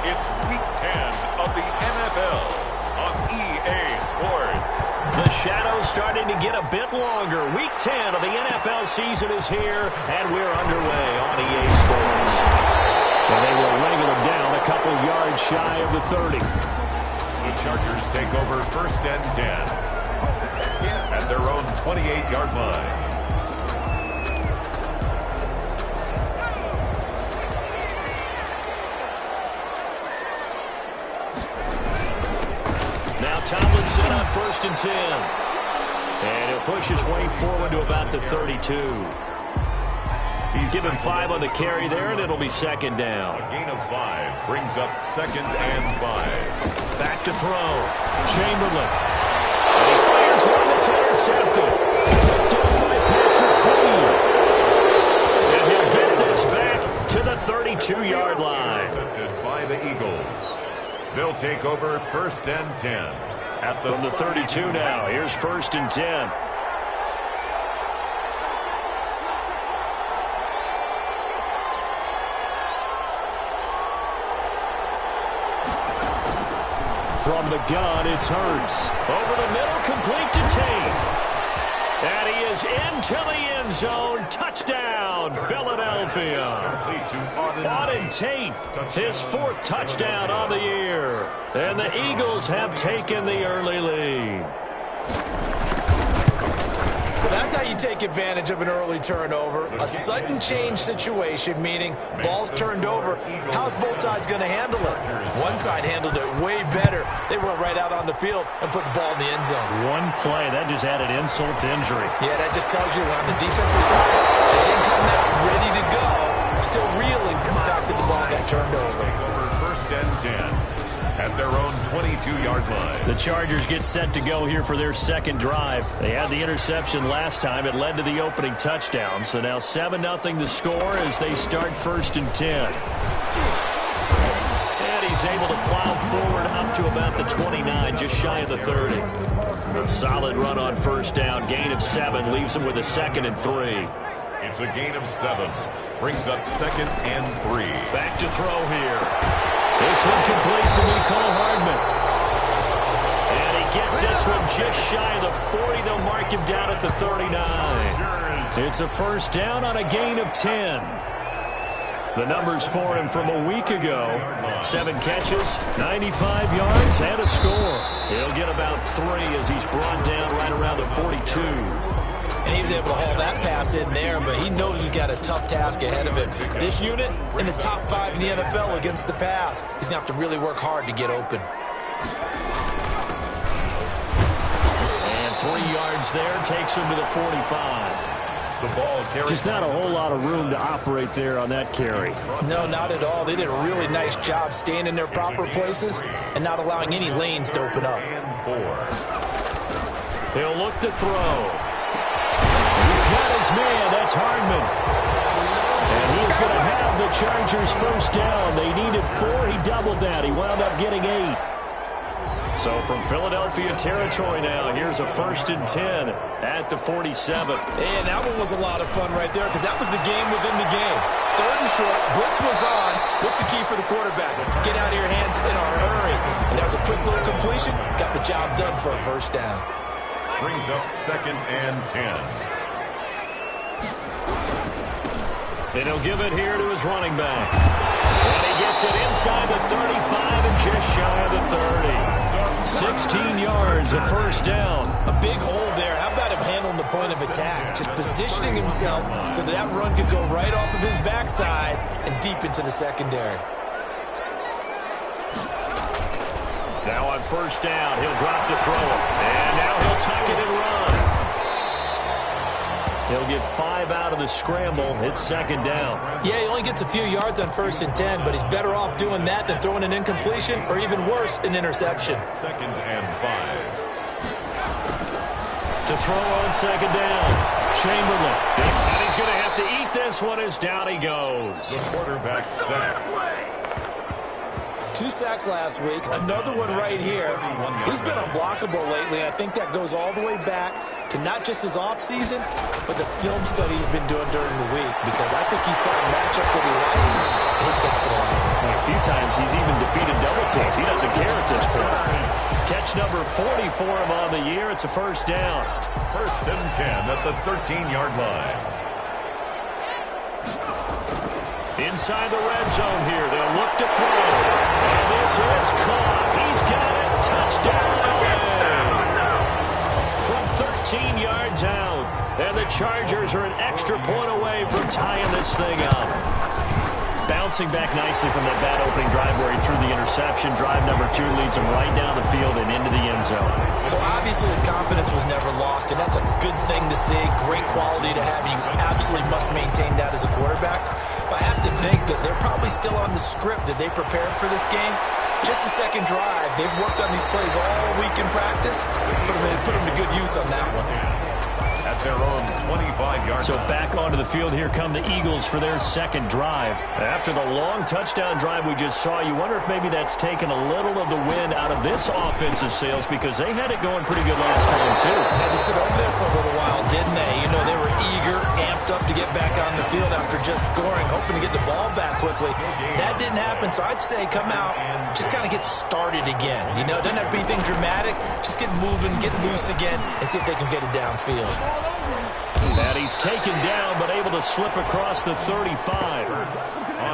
It's Week 10 of the NFL on EA Sports. The shadow's starting to get a bit longer. Week 10 of the NFL season is here, and we're underway on EA Sports. And they will wrangle him down a couple yards shy of the 30. The Chargers take over 1st and 10 at their own 28-yard line. Now Tomlinson on 1st and 10. And he'll push his way forward to about the 32. Give him 5 on the carry there, and it'll be 2nd down. A gain of 5 brings up 2nd and 5. Back to throw. Chamberlain. And he fires one that's intercepted. Picked up by Patrick Queen. And he'll get this back to the 32-yard line. Intercepted by the Eagles. They'll take over 1st and 10. From the 32 now. Here's 1st and 10. From the gun, it's Hurts. Over the middle, complete to Tate. And he is into the end zone. Touchdown, Philadelphia. Auden Tate, his 4th touchdown on the year. And the Eagles have taken the early lead. That's how you take advantage of an early turnover. A sudden change situation, meaning ball's turned over. How's both sides going to handle it? One side handled it way better. They went right out on the field and put the ball in the end zone. One play, that just added insult to injury. Yeah, that just tells you on the defensive side, they didn't come out ready to go. Still reeling from the fact that the ball got turned over. 1st and 10 at their own 22-yard line. The Chargers get set to go here for their 2nd drive. They had the interception last time. It led to the opening touchdown. So now 7-0 the score as they start 1st and 10. And he's able to plow forward up to about the 29, just shy of the 30. A solid run on 1st down. Gain of 7 leaves him with a 2nd and 3. It's a gain of 7. Brings up 2nd and 3. Back to throw here. This one complete to Nicole Hardman. And he gets this one just shy of the 40. They'll mark him down at the 39. It's a 1st down on a gain of 10. The numbers for him from a week ago. 7 catches, 95 yards, and a score. He'll get about 3 as he's brought down right around the 42. And he was able to haul that pass in there, but he knows he's got a tough task ahead of him. This unit in the top 5 in the NFL against the pass. He's going to have to really work hard to get open. And 3 yards there takes him to the 45. The ball carries. Just not a whole lot of room to operate there on that carry. No, not at all. They did a really nice job staying in their proper places and not allowing any lanes to open up. He'll look to throw. He's got his man. That's Hardman. And he's going to have the Chargers 1st down. They needed 4. He doubled that. He wound up getting 8. So from Philadelphia territory now, here's a 1st and 10 at the 47. And that one was a lot of fun right there because that was the game within the game. 3rd and short. Blitz was on. What's the key for the quarterback? Get out of your hands in a hurry. And that was a quick little completion. Got the job done for a 1st down. Brings up 2nd and 10. And he'll give it here to his running back. And he gets it inside the 35 and just shy of the 30. 16 yards, a 1st down. A big hole there. How about him handling the point of attack? Just positioning himself so that run could go right off of his backside and deep into the secondary. Now on 1st down, he'll drop to throw it. And now he'll tuck it and run. He'll get 5 out of the scramble. It's 2nd down. Yeah, he only gets a few yards on 1st and 10, but he's better off doing that than throwing an incompletion or even worse, an interception. 2nd and 5. To throw on 2nd down. Chamberlain. And he's going to have to eat this one as down he goes. The quarterback sacked. 2 sacks last week, another one right here. He's been unblockable lately, and I think that goes all the way back to not just his offseason, but the film study he's been doing during the week, because I think he's found matchups that he likes, and he's capitalizing. A few times he's even defeated penalties. He doesn't care at this point. Catch number 40 for him on the year. It's a first down. 1st and 10 at the 13-yard line. Inside the red zone here. They'll look to throw. And this is caught. He's got it. Touchdown. From 13 yards out. And the Chargers are an extra point away from tying this thing up. Bouncing back nicely from that bad opening drive where he threw the interception. Drive number 2 leads him right down the field and into the end zone. So obviously his confidence was never lost, and that's a good thing to see. Great quality to have. You absolutely must maintain that as a quarterback. But I have to think that they're probably still on the script that they prepared for this game. Just the second drive. They've worked on these plays all week in practice. Put them to good use on that one. At their own 25-yard line. So back onto the field, here come the Eagles for their second drive. After the long touchdown drive we just saw, you wonder if maybe that's taken a little of the wind out of this offensive sails, because they had it going pretty good last time, too. Had to sit over there for a little while, didn't they? You know, they were eager, amped up to get back on the field after just scoring, hoping to get the ball back quickly. That didn't happen, so I'd say come out, just kind of get started again. You know, it doesn't have to be anything dramatic. Just get moving, get loose again, and see if they can get it downfield. And he's taken down, but able to slip across the 35.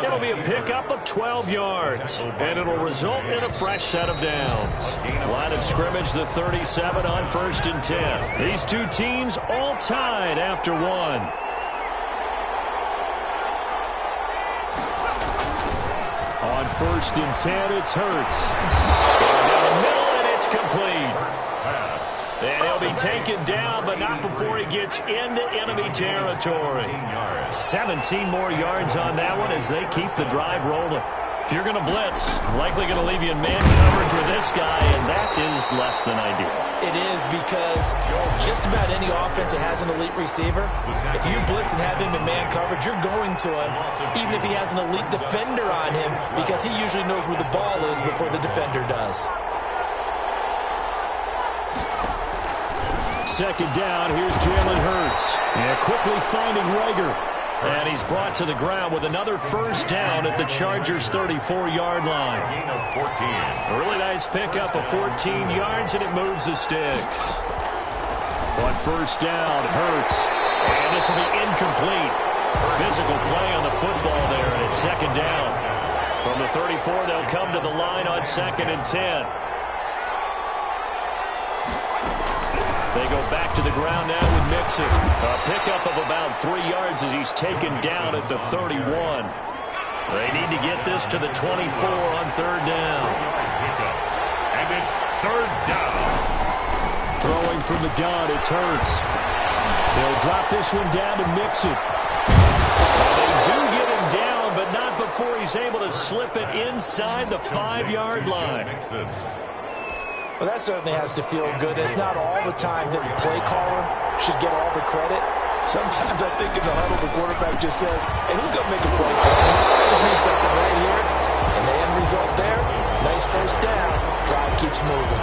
It'll be a pickup of 12 yards, and it'll result in a fresh set of downs. Line of scrimmage, the 37 on 1st and 10. These two teams all tied after one. On 1st and 10, it's Hurts. Going down the middle, and it's complete. And he'll be taken down, but not before he gets into enemy territory. 17 more yards on that one as they keep the drive rolling. If you're going to blitz, likely going to leave you in man coverage with this guy, and that is less than ideal. It is, because just about any offense that has an elite receiver, if you blitz and have him in man coverage, you're going to him, even if he has an elite defender on him, because he usually knows where the ball is before the defender does. Second down, here's Jalen Hurts. Yeah, quickly finding Rager. And he's brought to the ground with another first down at the Chargers' 34-yard line. Gain of 14. A really nice pickup of 14 yards, and it moves the sticks. On first down, Hurts. And this will be incomplete. Physical play on the football there, and it's second down. From the 34, they'll come to the line on 2nd and 10. They go back to the ground now with Mixon. A pickup of about 3 yards as he's taken down at the 31. They need to get this to the 24 on 3rd down. And it's 3rd down. Throwing from the gun, it's Hurts. They'll drop this one down to Mixon. They do get him down, but not before he's able to slip it inside the 5-yard line. Well, that certainly has to feel good. It's not all the time that the play caller should get all the credit. Sometimes I think in the huddle, the quarterback just says, hey, who's going to make a play? That just means something right here. And the end result there, nice first down. Drive keeps moving.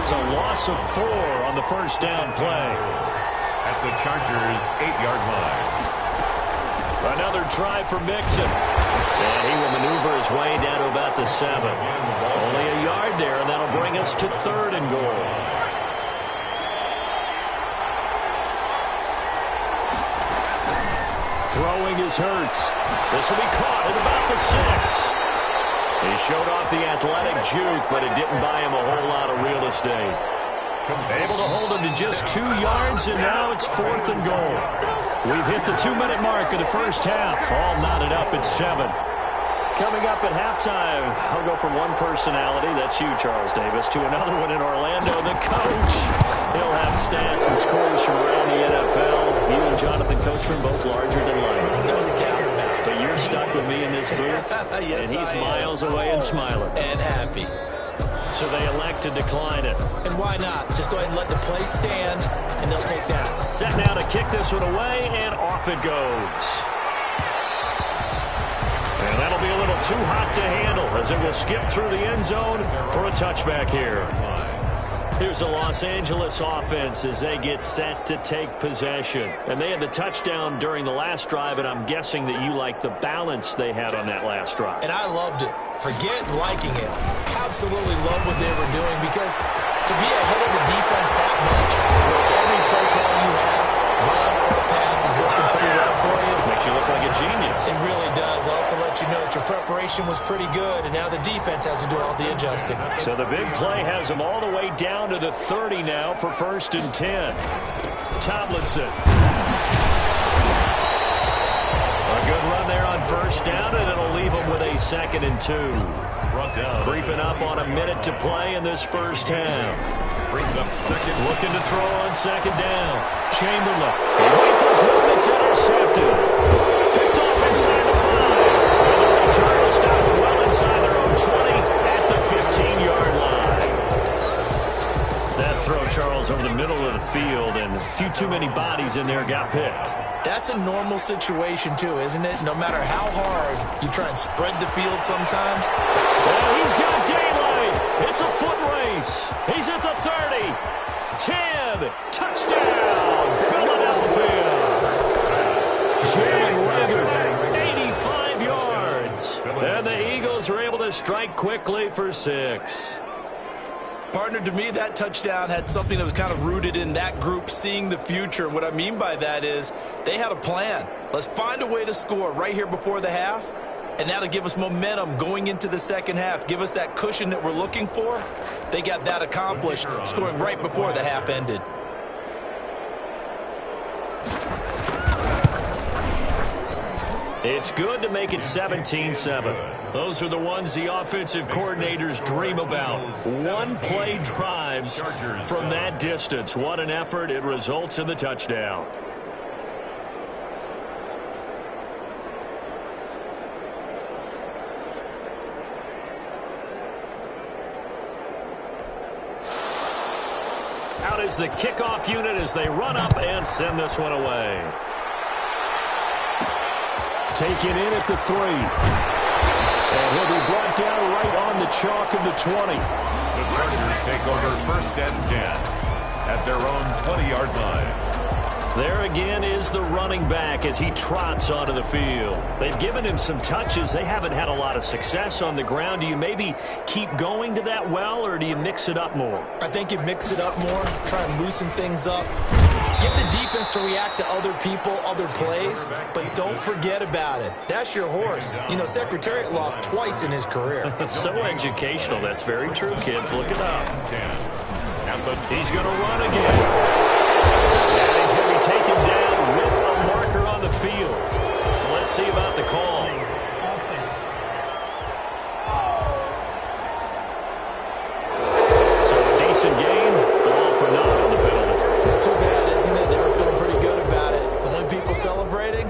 It's a loss of 4 on the first down play. At the Chargers' 8-yard line. Another try for Mixon. And he will maneuver his way down to about the 7. Only a yard there, and that'll bring us to 3rd and goal. Throwing is Hurts. This will be caught at about the 6. He showed off the athletic juke, but it didn't buy him a whole lot of real estate. Able to hold him to just 2 yards, and now it's 4th and goal. We've hit the 2-minute mark of the first half. All knotted up at 7. Coming up at halftime, I'll go from one personality, that's you, Charles Davis, to another one in Orlando, the coach. He'll have stats and scores from around the NFL. You and Jonathan Coachman both larger than life. No doubt about it. But you're stuck with me in this booth, Yes, and he's I am. miles away and smiling. And happy. So they elect to decline it. And why not? Just go ahead and let the play stand, and they'll take that. Set now to kick this one away, and off it goes. And that'll be a little too hot to handle as it will skip through the end zone for a touchback here. Here's the Los Angeles offense as they get set to take possession. And they had the touchdown during the last drive, and I'm guessing that you like the balance they had on that last drive. And I loved it. Forget liking it. Absolutely love what they were doing, because to be ahead of the defense that much, every play call you have, run or pass, is working pretty well for you. Makes you look like a genius. It really does. Also let you know that your preparation was pretty good, and now the defense has to do all the adjusting. So the big play has them all the way down to the 30 now for 1st and 10. Tomlinson. A good run there on 1st down, and it'll leave them with a 2nd and 2. Creeping up on a minute to play in this first half. Brings up 2nd. Looking to throw on 2nd down. Chamberlain. Away from his one, it's intercepted. Picked off inside the 5. And the return will stop well inside their own 20 at the 15-yard line. That throw, Charles, over the middle of the field, and a few too many bodies in there got picked. That's a normal situation, too, isn't it? No matter how hard you try and spread the field sometimes. Well, he's got daylight. It's a foot race. He's at the 30. 10. Touchdown, Philadelphia. Jalen Reagor, 85 yards. And the Eagles are able to strike quickly for 6. Partner, to me, that touchdown had something that was kind of rooted in that group seeing the future. And what I mean by that is they had a plan. Let's find a way to score right here before the half. And that'll give us momentum going into the second half. Give us that cushion that we're looking for. They got that accomplished, scoring right before the half ended. It's good to make it 17-7. Those are the ones the offensive coordinators dream about. One-play drives from that distance. What an effort. It results in the touchdown. Out is the kickoff unit as they run up and send this one away. Taken in at the 3. And he'll be brought down right on the chalk of the 20. The Chargers take over 1st and 10 at their own 20-yard line. There again is the running back as he trots onto the field. They've given him some touches. They haven't had a lot of success on the ground. Do you maybe keep going to that well, or do you mix it up more? I think you mix it up more, try and loosen things up. Get the defense to react to other people, other plays, but don't forget about it. That's your horse. You know, Secretariat lost twice in his career. So educational. That's very true, kids. Look it up. He's going to run again. And he's going to be taken down with a marker on the field. So let's see about the call. So a decent game, all for naught on the penalty. It's too bad, isn't it? They were feeling pretty good about it. The only people celebrating,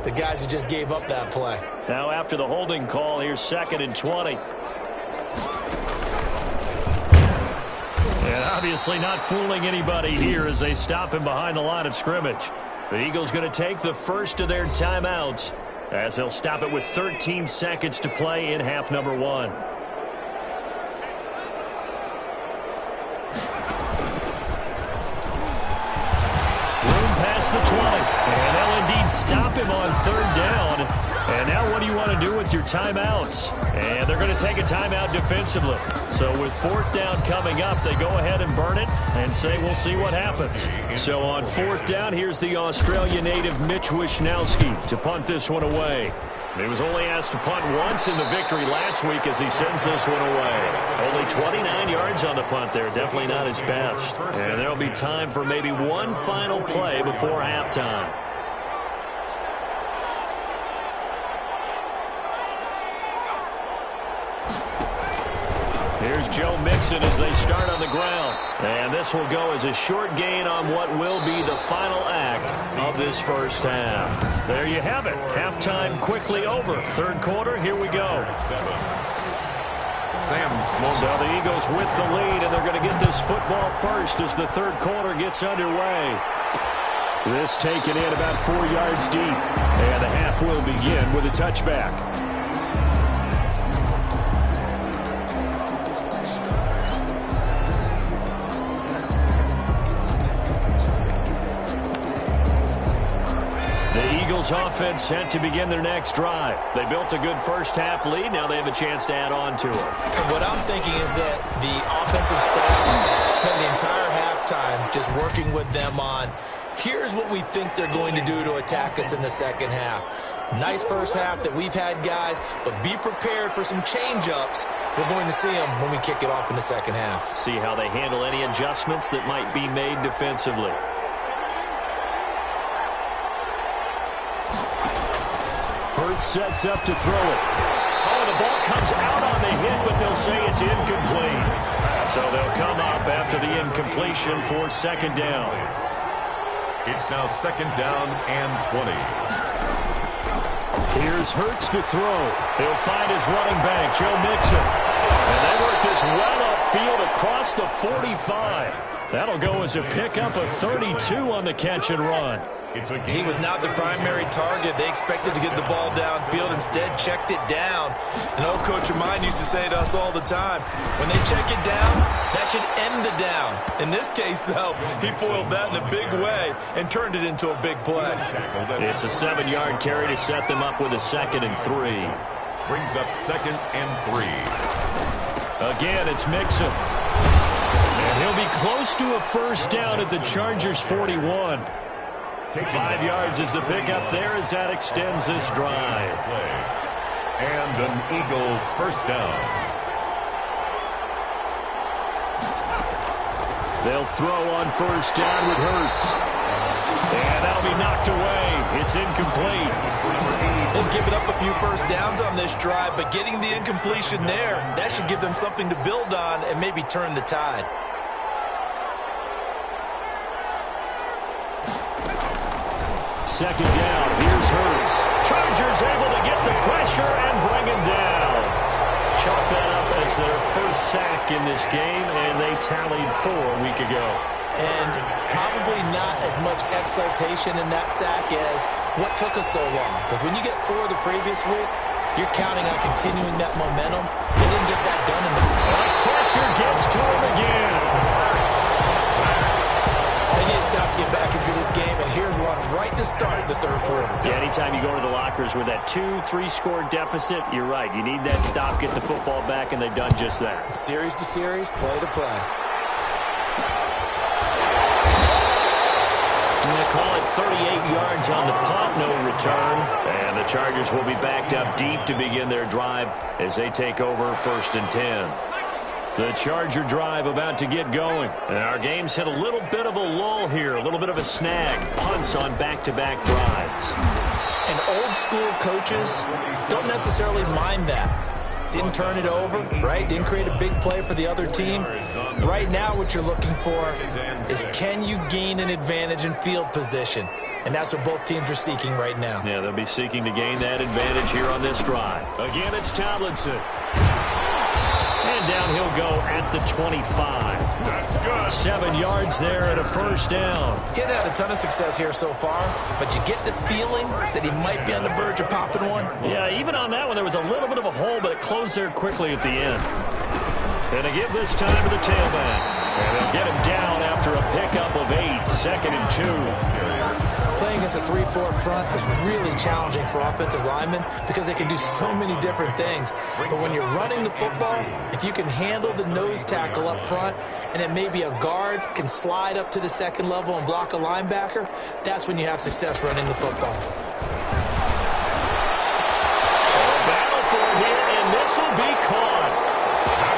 the guys who just gave up that play. Now after the holding call, here's 2nd and 20. And obviously not fooling anybody here as they stop him behind the line of scrimmage. The Eagles going to take the first of their timeouts as they'll stop it with 13 seconds to play in half number 1. The 20, and they'll indeed stop him on 3rd down. And now what do you want to do with your timeouts? And they're going to take a timeout defensively. So with 4th down coming up, they go ahead and burn it and say we'll see what happens. So on 4th down, here's the Australia native Mitch Wishnowsky to punt this one away. He was only asked to punt once in the victory last week as he sends this one away. Only 29 yards on the punt there. Definitely not his best. And there'll be time for maybe one final play before halftime. Here's Joe Mixon as they start on the ground. And this will go as a short gain on what will be the final act of this first half. There you have it. Halftime quickly over. 3rd quarter, here we go. So the Eagles with the lead, and they're going to get this football first as the 3rd quarter gets underway. This taken in about 4 yards deep. And the half will begin with a touchback. Eagles offense set to begin their next drive. They built a good first-half lead. Now they have a chance to add on to it. And what I'm thinking is that the offensive staff spent the entire halftime just working with them on, here's what we think they're going to do to attack us in the second half. Nice first half that we've had, guys, but be prepared for some change-ups. We're going to see them when we kick it off in the second half. See how they handle any adjustments that might be made defensively. Hurts sets up to throw it. Oh, the ball comes out on the hit, but they'll say it's incomplete. So they'll come up after the incompletion for second down. It's now second down and 20. Here's Hurts to throw. He'll find his running back, Joe Mixon. And they work this well upfield across the 45. That'll go as a pickup of 32 on the catch and run. He was not the primary target. They expected to get the ball downfield. Instead, checked it down. An old coach of mine used to say to us all the time, when they check it down, that should end the down. In this case, though, he foiled that in a big way and turned it into a big play. It's a 7-yard carry to set them up with a 2nd and 3. Brings up 2nd and 3. Again, it's Mixon. And he'll be close to a first down at the Chargers' 41. 5 yards is the pickup there as that extends this drive. And an Eagle first down. They'll throw on first down with Hurts. And that'll be knocked away. It's incomplete. They've given up a few first downs on this drive, but getting the incompletion there, that should give them something to build on and maybe turn the tide. Second down, here's Hurts. Chargers able to get the pressure and bring him down. Chalk that up as their first sack in this game, and they tallied 4 a week ago. And probably not as much exultation in that sack as what took us so long. Because when you get 4 the previous week, you're counting on continuing that momentum. They didn't get that done in the pressure gets to him again. They need to stop to get back into this game, and here's one right to start the third quarter. Yeah, anytime you go to the lockers with that 2-3 score deficit, you're right. You need that stop, get the football back, and they've done just that. Series to series, play to play. I'm going to call it 38 yards on the punt, no return. And the Chargers will be backed up deep to begin their drive as they take over 1st and 10. The Charger drive about to get going. And our game's hit a little bit of a lull here, a little bit of a snag. Punts on back-to-back drives. And old-school coaches don't necessarily mind that. Didn't turn it over, right? Didn't create a big play for the other team. Right now what you're looking for is, can you gain an advantage in field position? And that's what both teams are seeking right now. Yeah, they'll be seeking to gain that advantage here on this drive. Again, it's Tomlinson. And down he'll go at the 25. That's good. 7 yards there and a first down. He hadn't had a ton of success here so far, but you get the feeling that he might be on the verge of popping one. Yeah, even on that one, there was a little bit of a hole, but it closed there quickly at the end. And they give this time to the tailback. And they'll get him down after a pickup of 8, 2nd and 2. Playing against a 3-4 front is really challenging for offensive linemen because they can do so many different things. But when you're running the football, if you can handle the nose tackle up front and then maybe a guard can slide up to the second level and block a linebacker, that's when you have success running the football. Battle for it here, and this will be caught.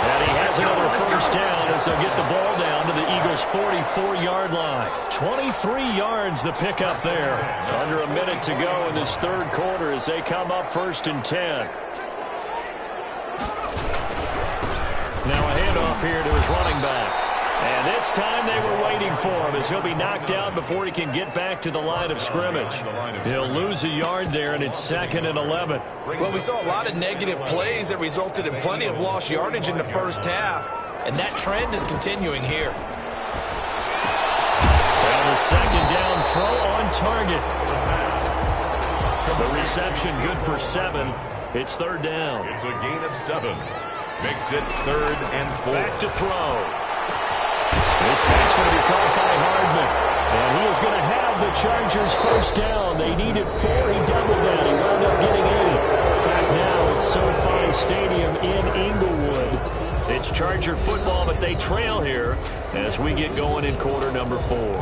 And he has another first down as they'll get the ball down to the Eagles' 44-yard line. 23 yards the pickup there. Under a minute to go in this third quarter as they come up 1st and 10. Now a handoff here to his running back. And this time they were waiting for him as he'll be knocked out before he can get back to the line of scrimmage. He'll lose a yard there, and it's 2nd and 11. Well, we saw a lot of negative plays that resulted in plenty of lost yardage in the first half, and that trend is continuing here. And the second down throw on target. The reception good for 7. It's 3rd down. It's a gain of 7. Makes it 3rd and 4. Back to throw. This pass going to be caught by Hardman. And he is going to have the Chargers first down. They needed 4. He doubled that. He wound up getting 8. Back now at SoFi Stadium in Inglewood. It's Charger football, but they trail here as we get going in quarter number 4.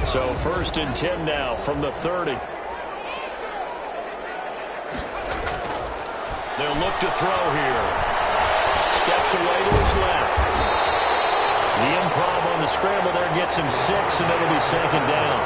So 1st and 10 now from the 30. They'll look to throw here. Steps away to his left. The improv on the scramble there gets him 6, and it'll be 2nd down.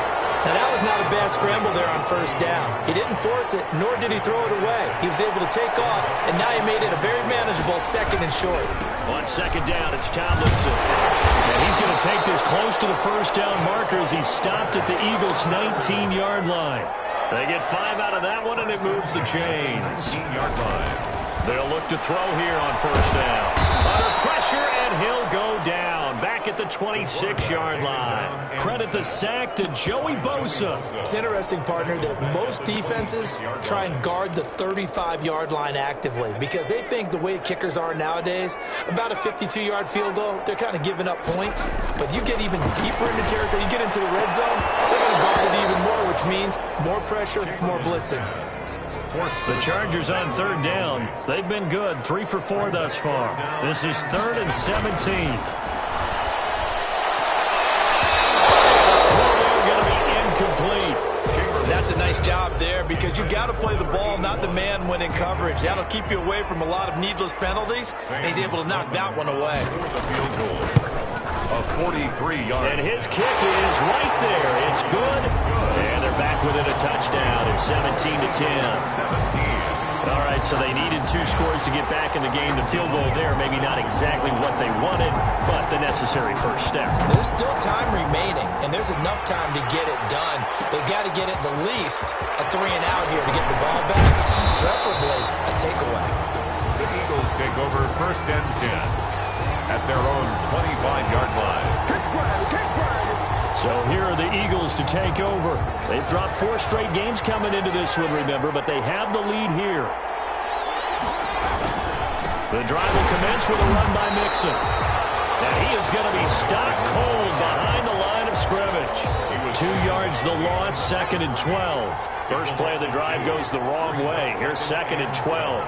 Now, that was not a bad scramble there on 1st down. He didn't force it, nor did he throw it away. He was able to take off, and now he made it a very manageable 2nd and short. On 2nd down, it's Tomlinson. And he's going to take this close to the 1st down marker as he's stopped at the Eagles' 19-yard line. They get 5 out of that one, and it moves the chains. 19-yard line. They'll look to throw here on 1st down. Under pressure, and he'll go down. Back at the 26-yard line. Credit the sack to Joey Bosa. It's interesting, partner, that most defenses try and guard the 35-yard line actively because they think the way kickers are nowadays, about a 52-yard field goal, they're kind of giving up points. But you get even deeper into territory, you get into the red zone, they're going to guard it even more, which means more pressure, more blitzing. The Chargers on 3rd down. They've been good, 3 for 4 thus far. This is 3rd and 17. That's a nice job there because you've got to play the ball, not the man when in coverage. That'll keep you away from a lot of needless penalties, and he's able to knock that one away. A field goal of 43 yards. And his kick is right there. It's good. And they're back within a touchdown at 17-10. All right, so they needed 2 scores to get back in the game. The field goal there, maybe not exactly what they wanted, but the necessary first step. There's still time remaining, and there's enough time to get it done. They've got to get at the least a 3 and out here to get the ball back, preferably a takeaway. The Eagles take over 1st and 10 at their own 25-yard line. So here are the Eagles to take over. They've dropped 4 straight games coming into this one, remember, but they have the lead here. The drive will commence with a run by Mixon. And he is going to be stopped cold behind the line of scrimmage. 2 yards the loss, 2nd and 12. First play of the drive goes the wrong way. Here's 2nd and 12.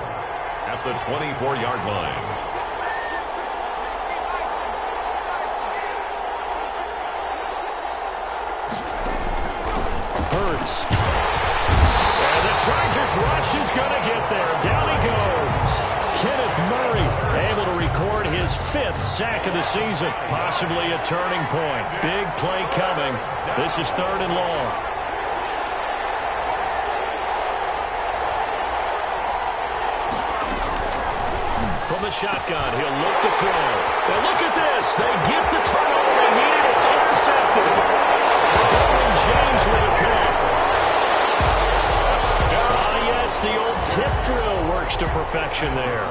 At the 24-yard line. Hurts. And the Chargers rush is going to get there. Down he goes. Kenneth Murray able to record his 5th sack of the season. Possibly a turning point. Big play coming. This is 3rd and long. From the shotgun, he'll look to throw. Now look at this. They get the turnover they needed. It's intercepted. Derwin James with a pick. Yes, the old tip drill works to perfection there.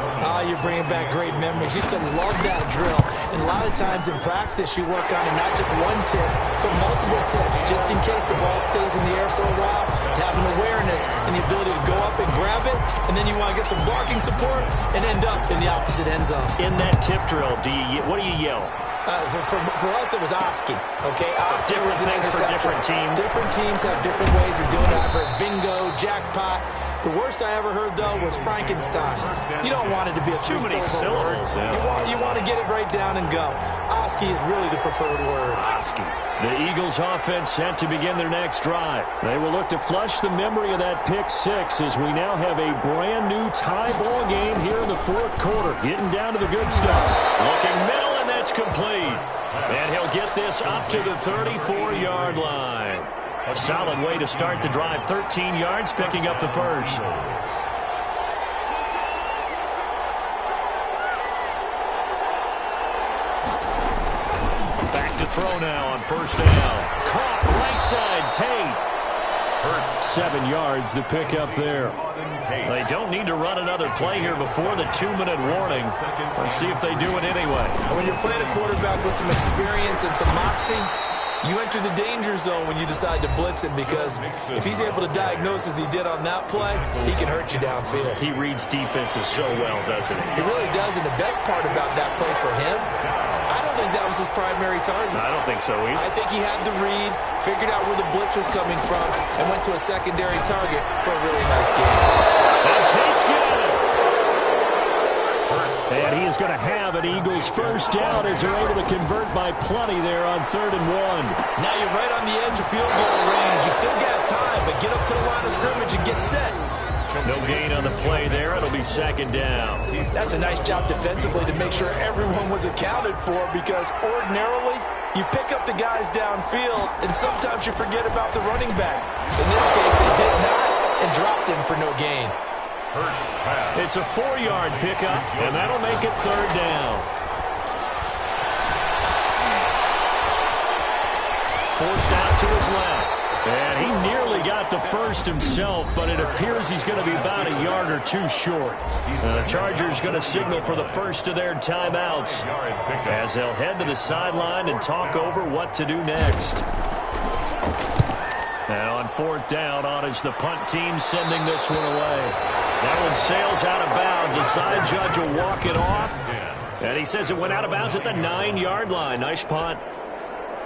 You're bringing back great memories. Used to love that drill. And a lot of times in practice, you work on it not just one tip, but multiple tips, just in case the ball stays in the air for a while. Having awareness and the ability to go up and grab it, and then you want to get some blocking support and end up in the opposite end zone. In that tip drill, what do you yell? For us, it was Oski. Okay, Oski different was an things for different teams. Different teams have different ways of doing it. I've heard bingo, jackpot. The worst I ever heard, though, was Frankenstein. You don't want it to be a too many syllables. Yeah. You want to get it right down and go. Oski is really the preferred word. Oski. The Eagles offense set to begin their next drive. They will look to flush the memory of that pick 6 as we now have a brand new tie ball game here in the 4th quarter. Getting down to the good stuff. Looking middle, and that's complete. And he'll get this up to the 34-yard line. A solid way to start the drive. 13 yards, picking up the first. Back to throw now on 1st down. Caught right side, Tate. 7 yards, the pickup there. They don't need to run another play here before the 2-minute warning. Let's see if they do it anyway. When you're playing a quarterback with some experience and some moxie, You enter the danger zone when you decide to blitz him, because if he's able to diagnose as he did on that play, he can hurt you downfield. He reads defenses so well, doesn't he? He really does, and the best part about that play for him, I don't think that was his primary target. I don't think so either. I think he had the read, figured out where the blitz was coming from, and went to a secondary target for a really nice game. And Tate's got it. And he is going to have an Eagles first down as they're able to convert by plenty there on 3rd and 1. Now you're right on the edge of field goal range. You still got time, but get up to the line of scrimmage and get set. No gain on the play there. It'll be 2nd down. That's a nice job defensively to make sure everyone was accounted for, because ordinarily you pick up the guys downfield and sometimes you forget about the running back. In this case, they did not and dropped him for no gain. It's a 4-yard pickup, and that'll make it 3rd down. Forced out to his left. And he nearly got the first himself, but it appears he's going to be about a yard or two short. The Chargers going to signal for the first of their timeouts as they'll head to the sideline and talk over what to do next. And on 4th down, on is the punt team sending this one away. That one sails out of bounds. The side judge will walk it off. And he says it went out of bounds at the 9-yard line. Nice punt.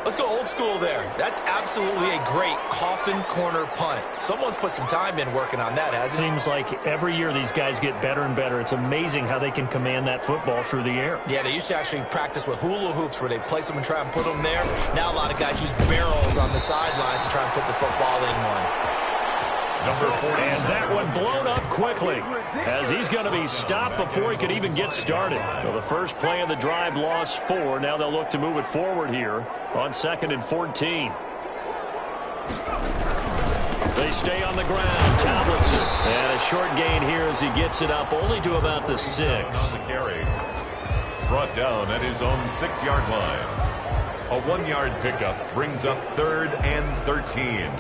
Let's go old school there. That's absolutely a great coffin corner punt. Someone's put some time in working on that, hasn't it? Seems like every year these guys get better and better. It's amazing how they can command that football through the air. Yeah, they used to actually practice with hula hoops where they place them and try and put them there. Now a lot of guys use barrels on the sidelines to try and put the football in one. And that one blown up quickly as he's going to be stopped before he could even get started. So the first play of the drive lost 4. Now they'll look to move it forward here on 2nd and 14. They stay on the ground. Tomlinson. And a short gain here as he gets it up only to about the 6. Brought down at his own 6-yard line. A 1-yard pickup brings up 3rd and 13.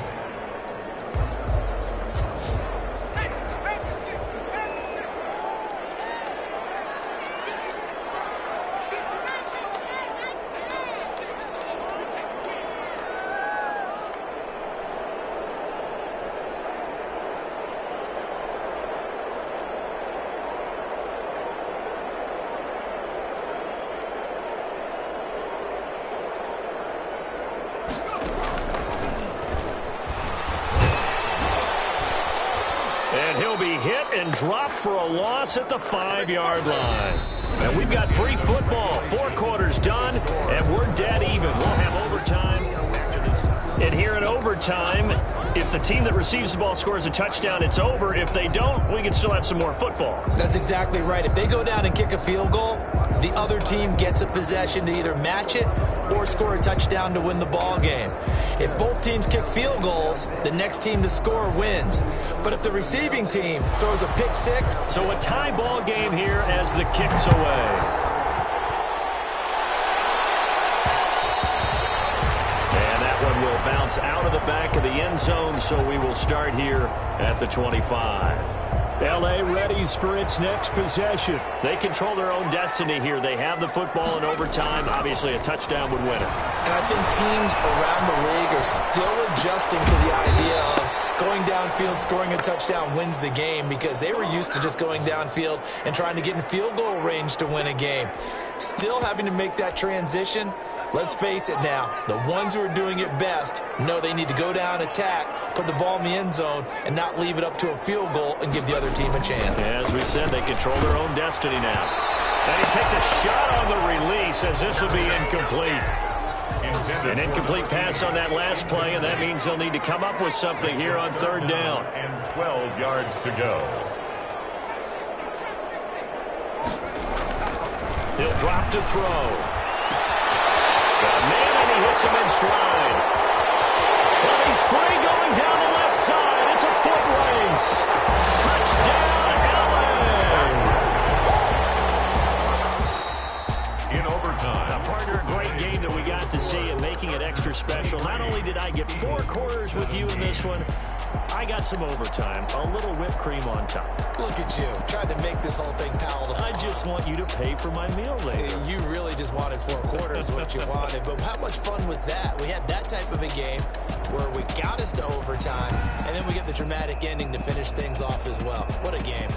Drop for a loss at the 5-yard line. And we've got free football. 4 quarters done, and we're dead even. We'll have overtime after this time. And here in overtime, if the team that receives the ball scores a touchdown, it's over. If they don't, we can still have some more football. That's exactly right. If they go down and kick a field goal, the other team gets a possession to either match it or score a touchdown to win the ball game. If both teams kick field goals, the next team to score wins. But if the receiving team throws a pick 6... So a tie ball game here as the kick's away. And that one will bounce out of the back of the end zone, so we will start here at the 25. L.A. readies for its next possession. They control their own destiny here. They have the football in overtime. Obviously, a touchdown would win it. And I think teams around the league are still adjusting to the idea of going downfield, scoring a touchdown wins the game, because they were used to just going downfield and trying to get in field goal range to win a game. Still having to make that transition. Let's face it now, the ones who are doing it best know they need to go down, attack, put the ball in the end zone, and not leave it up to a field goal and give the other team a chance. As we said, they control their own destiny now. And he takes a shot on the release as this will be incomplete. An incomplete pass on that last play, and that means they'll need to come up with something here on 3rd down. And 12 yards to go. He'll drop to throw. Got a man, and he hits him in stride. Well, he's free going down the left side. It's a foot race. Touchdown, LA. In overtime. Now, partner, a great game that we got to see and making it extra special. Not only did I get 4 quarters with you in this one, I got some overtime, a little whipped cream on top. Look at you, trying to make this whole thing palatable. I just want you to pay for my meal later. You really just want wanted 4 quarters, what you wanted. But how much fun was that? We had that type of a game where we got us to overtime, and then we get the dramatic ending to finish things off as well. What a game.